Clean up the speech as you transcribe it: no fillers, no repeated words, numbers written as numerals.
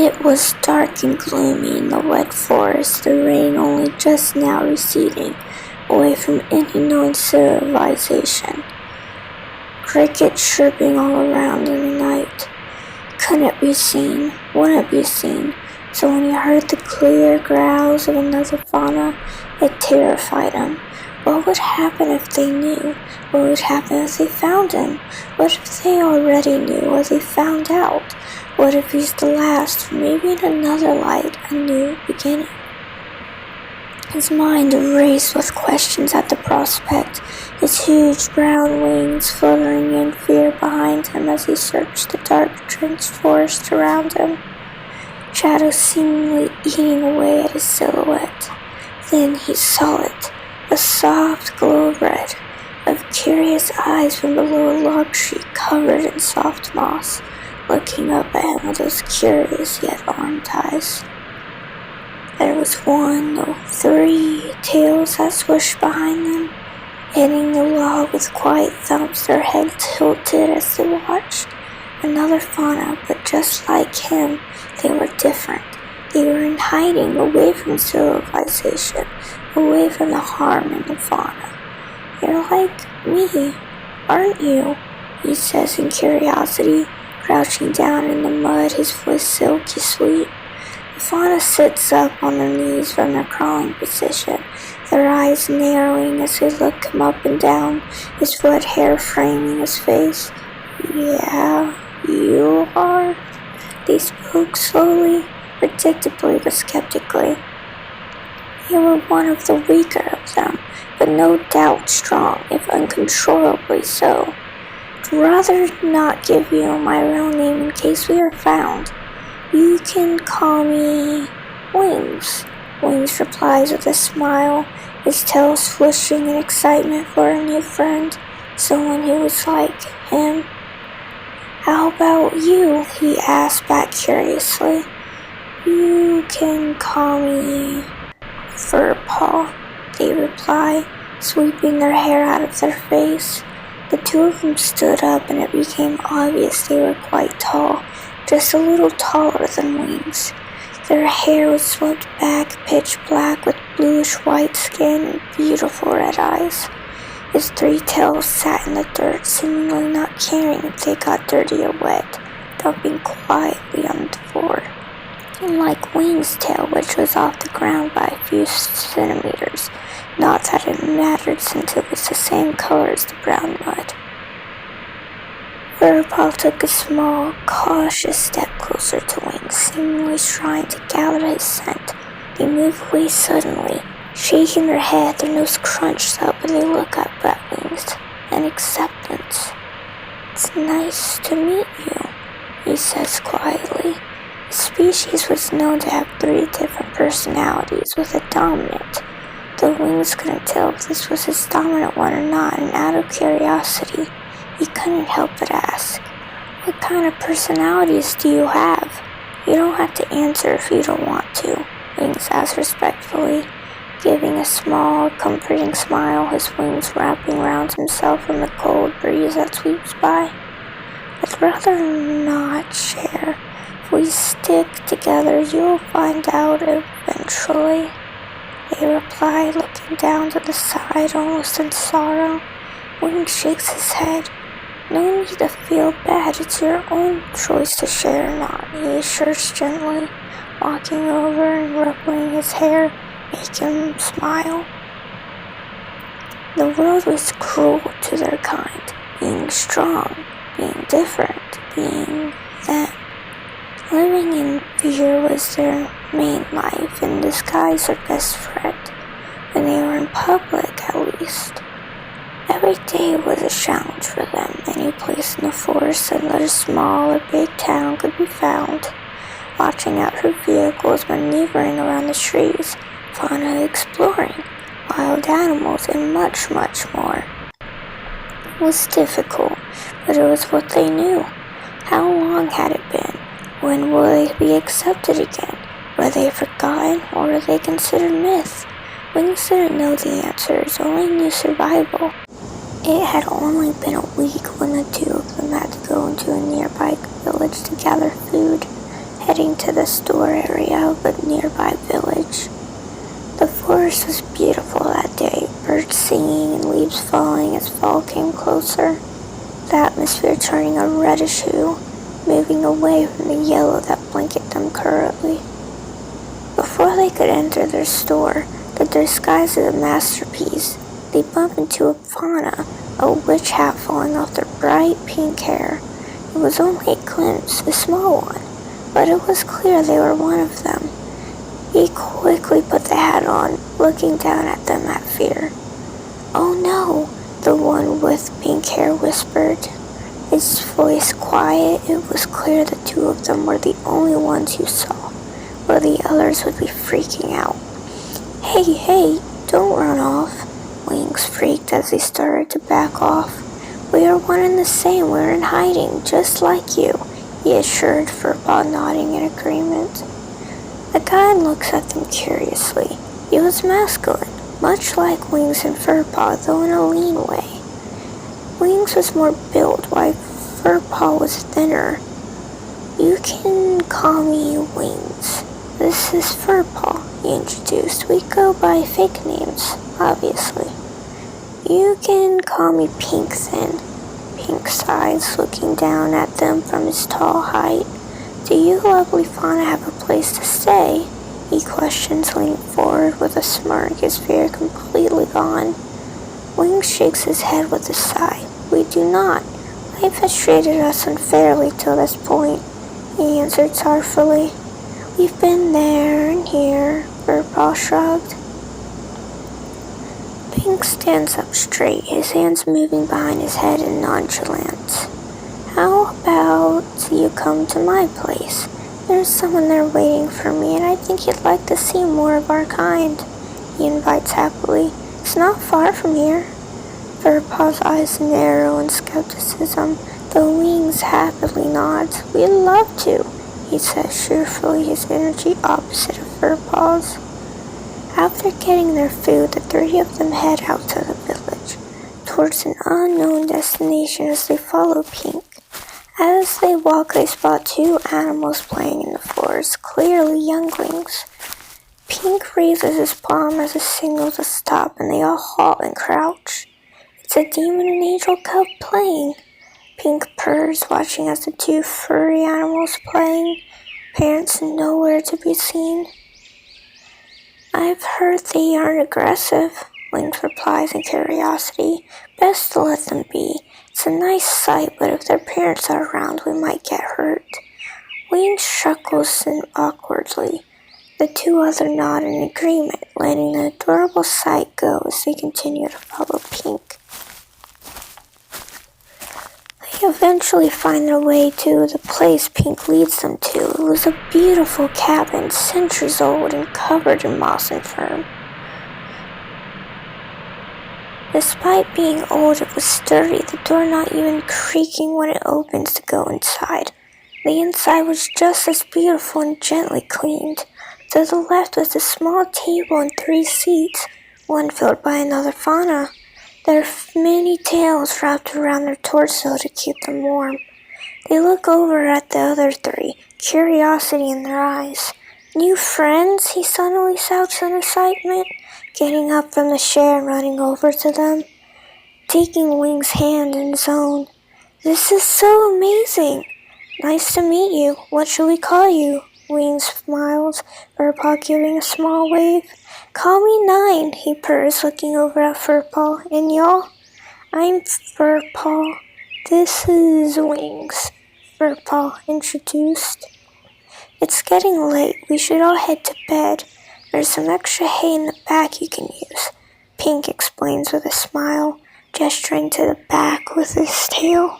It was dark and gloomy in the wet forest, the rain only just now receding, away from any known civilization. Crickets chirping all around in the night. Couldn't be seen, wouldn't be seen, so when he heard the clear growls of another fauna, it terrified him. What would happen if they knew? What would happen if they found him? What if they already knew or they found out? What if he's the last, maybe in another light, a new beginning? His mind raced with questions at the prospect, his huge brown wings fluttering in fear behind him as he searched the dark, drenched forest around him. Shadows seemingly eating away at his silhouette. Then he saw it, a soft glow of red, of curious eyes from below a log tree covered in soft moss, looking up at him with those curious yet armed eyes. There was one, no, 3 tails that swished behind them, hitting the log with quiet thumps, their heads tilted as they watched. Another fauna, but just like him, they were different. They were in hiding, away from civilization, away from the harm in the fauna. "You're like me, aren't you?" he says in curiosity, crouching down in the mud, his voice silky sweet. The fauna sits up on their knees from their crawling position, their eyes narrowing as they look him up and down, his wet hair framing his face. "Yeah, you are?" They spoke slowly, predictably but skeptically. You were one of the weaker of them, but no doubt strong, if uncontrollably so. I'd rather not give you my real name in case we are found. You can call me Wings. Wings replies with a smile, his tail swishing in excitement for a new friend, someone who was like him. "How about you?" he asked back curiously. "You can call me Furpaw," they reply, sweeping their hair out of their face. The two of them stood up and it became obvious they were quite tall, just a little taller than Wings. Their hair was swept back, pitch black with bluish white skin and beautiful red eyes. His 3 tails sat in the dirt, seemingly not caring if they got dirty or wet, dumping quietly on the floor. Unlike Wings' tail, which was off the ground by a few centimeters, not that it mattered since it was the same color as the brown mud. Furpaw took a small, cautious step closer to Wings, seemingly trying to gather his scent. They move away suddenly, shaking their head, their nose crunched up as they look up at Wings. An acceptance. "It's nice to meet you," he says quietly. The species was known to have 3 different personalities, with a dominant, though Wings couldn't tell if this was his dominant one or not, and out of curiosity, he couldn't help but ask, "What kind of personalities do you have?" "You don't have to answer if you don't want to," Wings asked respectfully, giving a small, comforting smile, his wings wrapping around himself in the cold breeze that sweeps by. "I'd rather not share. If we stick together, you'll find out eventually," they reply, looking down to the side almost in sorrow. Wings shakes his head. "No need to feel bad, it's your own choice to share or not," he assures gently, walking over and ruffling his hair, making him smile. The world was cruel to their kind, being strong, being different, being them. Living in fear was their main life, and disguise their best friend, when they were in public at least. Every day was a challenge for them, any place in the forest, whether small or big town, could be found. Watching out for vehicles, maneuvering around the trees, fauna exploring, wild animals, and much, much more. It was difficult, but it was what they knew. How long had it been? When will they be accepted again? Were they forgotten, or were they considered myth? Wings didn't know the answers, only knew survival. It had only been a week when the 2 of them had to go into a nearby village to gather food, heading to the store area of a nearby village. The forest was beautiful that day, birds singing and leaves falling as fall came closer, the atmosphere turning a reddish hue, moving away from the yellow that blanketed them currently. Before they could enter their store, that disguised as a masterpiece, they bump into a fauna, a witch hat falling off their bright pink hair. It was only a glimpse, a small one, but it was clear they were one of them. He quickly put the hat on, looking down at them at fear. "Oh no," the one with pink hair whispered, his voice quiet. It was clear the two of them were the only ones you saw, or the others would be freaking out. Hey, don't run off," Wings freaked as he started to back off. "We are one and the same, we're in hiding, just like you," he assured Furpaw, nodding in agreement. The guide looks at them curiously. He was masculine, much like Wings and Furpaw, though in a lean way. Wings was more built, while Furpaw was thinner. "You can call me Wings. This is Furpaw," he introduced. "We go by fake names, obviously." "You can call me Pink then." Pink sighs, looking down at them from his tall height. "Do you lovely fauna have a place to stay?" he questions, leaning forward with a smirk, his fear completely gone. Wings shakes his head with a sigh. "We do not. Life has treated us unfairly till this point," he answered sorrowfully. "We've been there and here," Furpaw shrugged. Pink stands up straight, his hands moving behind his head in nonchalance. "How about you come to my place? There's someone there waiting for me, and I think you'd like to see more of our kind," he invites happily. "It's not far from here." Furpaw's eyes narrow in skepticism, though Wings happily nods. "We'd love to," he says cheerfully, his energy opposite of Furpaw's. After getting their food, the three of them head out to the village, towards an unknown destination as they follow Pink. As they walk, they spot two animals playing in the forest, clearly younglings. Pink raises his palm as a signal to stop, and they all halt and crouch. It's a demon and angel cub playing. Pink purrs, watching as the two furry animals playing, parents nowhere to be seen. "I've heard they aren't aggressive," Wings replies in curiosity. "Best to let them be. It's a nice sight, but if their parents are around, we might get hurt." Wings chuckles awkwardly. The two others nod in agreement, letting the adorable sight go as they continue to follow Pink. They eventually find their way to the place Pink leads them to. It was a beautiful cabin, centuries old and covered in moss and fern. Despite being old, it was sturdy, the door not even creaking when it opens to go inside. The inside was just as beautiful and gently cleaned. To the left was a small table and 3 seats, one filled by another fauna. Their many tails wrapped around their torso to keep them warm. They look over at the other 3, curiosity in their eyes. "New friends?" he suddenly shouts in excitement, getting up from the chair and running over to them, taking Wings' hand in his own. "This is so amazing!" "Nice to meet you. What should we call you?" Wings smiles, Furpaw giving a small wave. "Call me Nine," he purrs, looking over at Furpaw. "And y'all?" "I'm Furpaw. This is Wings," Furpaw introduced. "It's getting late. We should all head to bed. There's some extra hay in the back you can use," Pink explains with a smile, gesturing to the back with his tail.